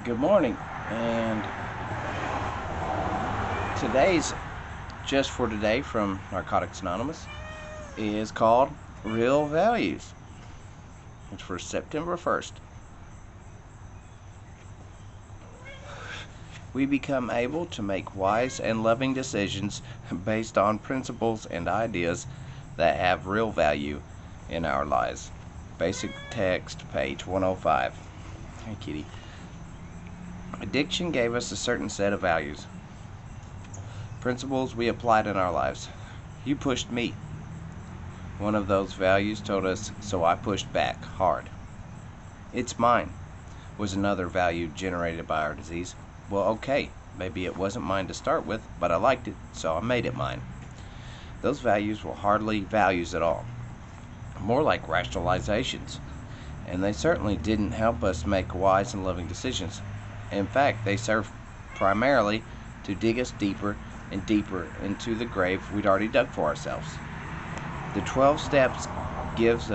Good morning, and today's just for today from Narcotics Anonymous is called Real Values. It's for September 1st. We become able to make wise and loving decisions based on principles and ideas that have real value in our lives. Basic text, page 105. Hey, kitty. Addiction gave us a certain set of values, principles we applied in our lives. You pushed me. One of those values told us, so I pushed back hard. It's mine was another value generated by our disease. Well, okay, maybe it wasn't mine to start with, but I liked it, so I made it mine. Those values were hardly values at all, more like rationalizations, and they certainly didn't help us make wise and loving decisions. In fact, they served primarily to dig us deeper and deeper into the grave we'd already dug for ourselves. The 12 steps give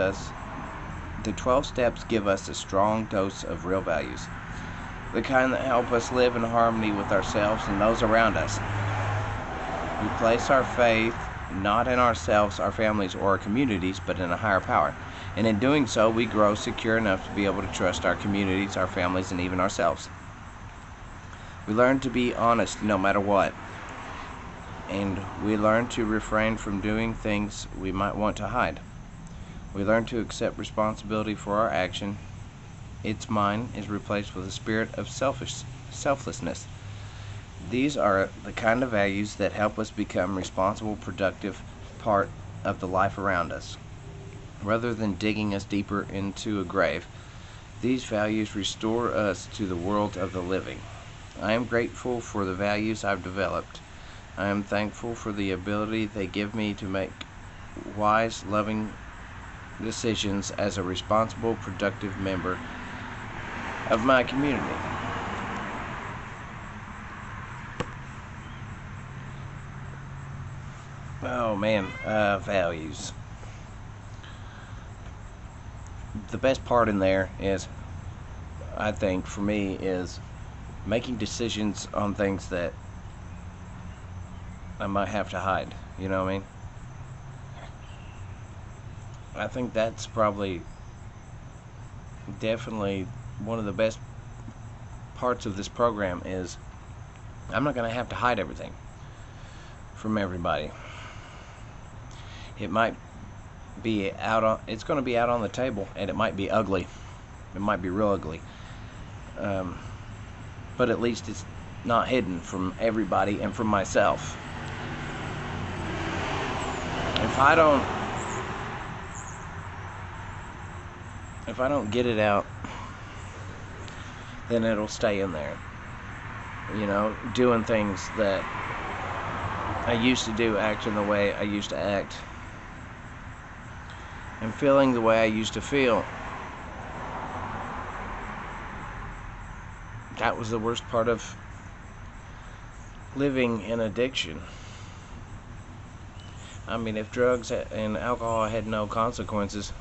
us a strong dose of real values, the kind that help us live in harmony with ourselves and those around us. We place our faith not in ourselves, our families, or our communities, but in a higher power. And in doing so, we grow secure enough to be able to trust our communities, our families, and even ourselves. We learn to be honest no matter what. And we learn to refrain from doing things we might want to hide. We learn to accept responsibility for our action. It's mine is replaced with a spirit of selflessness. These are the kind of values that help us become responsible, productive part of the life around us. Rather than digging us deeper into a grave, these values restore us to the world of the living. I am grateful for the values I've developed. I am thankful for the ability they give me to make wise, loving decisions as a responsible, productive member of my community. Oh man, values. The best part in there is, I think, for me, is making decisions on things that I might have to hide. You know what I mean? I think that's probably definitely one of the best parts of this program is I'm not going to have to hide everything from everybody. It might be it's going to be out on the table, and it might be ugly. It might be real ugly. But at least it's not hidden from everybody and from myself. If I don't get it out, then it'll stay in there. Doing things that I used to do, acting the way I used to act, and feeling the way I used to feel. That was the worst part of living in addiction. I mean, if drugs and alcohol had no consequences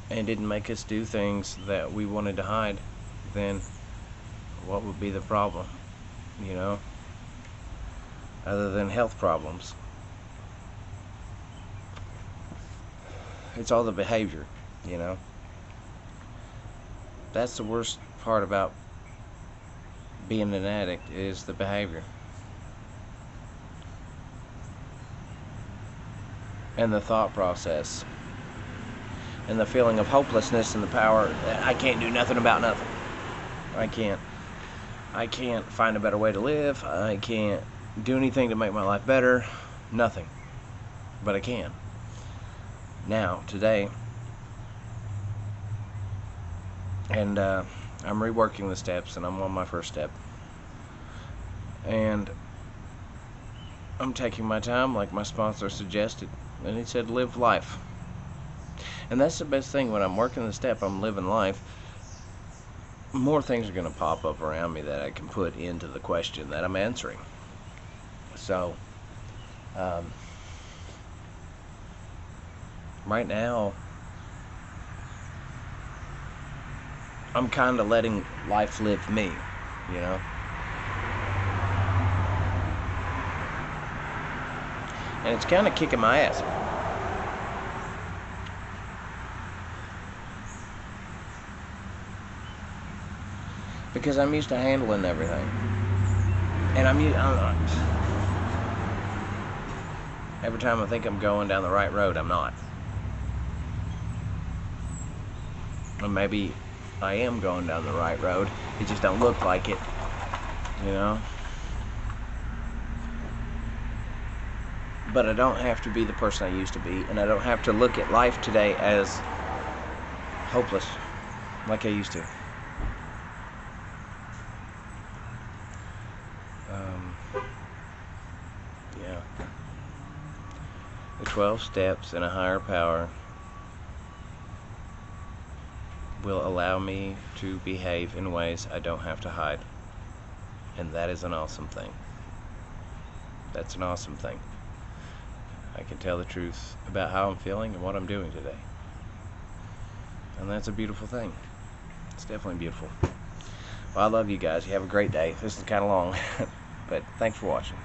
and didn't make us do things that we wanted to hide, then what would be the problem, other than health problems? It's all the behavior, That's the worst part about being an addict, is the behavior. And the thought process. And the feeling of hopelessness and the power that I can't do nothing about nothing. I can't find a better way to live. I can't do anything to make my life better. Nothing. But I can. Now, today, and I'm reworking the steps, and I'm on my first step. And I'm taking my time like my sponsor suggested. And he said, live life. And that's the best thing. When I'm working the step, I'm living life. More things are going to pop up around me that I can put into the question that I'm answering. So, right now, I'm kind of letting life live me, you know. And it's kind of kicking my ass. Because I'm used to handling everything. And I'm every time I think I'm going down the right road, I'm not. Or maybe I am going down the right road. It just don't look like it, you know. But I don't have to be the person I used to be, and I don't have to look at life today as hopeless like I used to. Yeah. The 12 steps in a higher power will allow me to behave in ways I don't have to hide. And that is an awesome thing. That's an awesome thing. I can tell the truth about how I'm feeling and what I'm doing today. And that's a beautiful thing. It's definitely beautiful. Well, I love you guys. You have a great day. This is kind of long, but thanks for watching.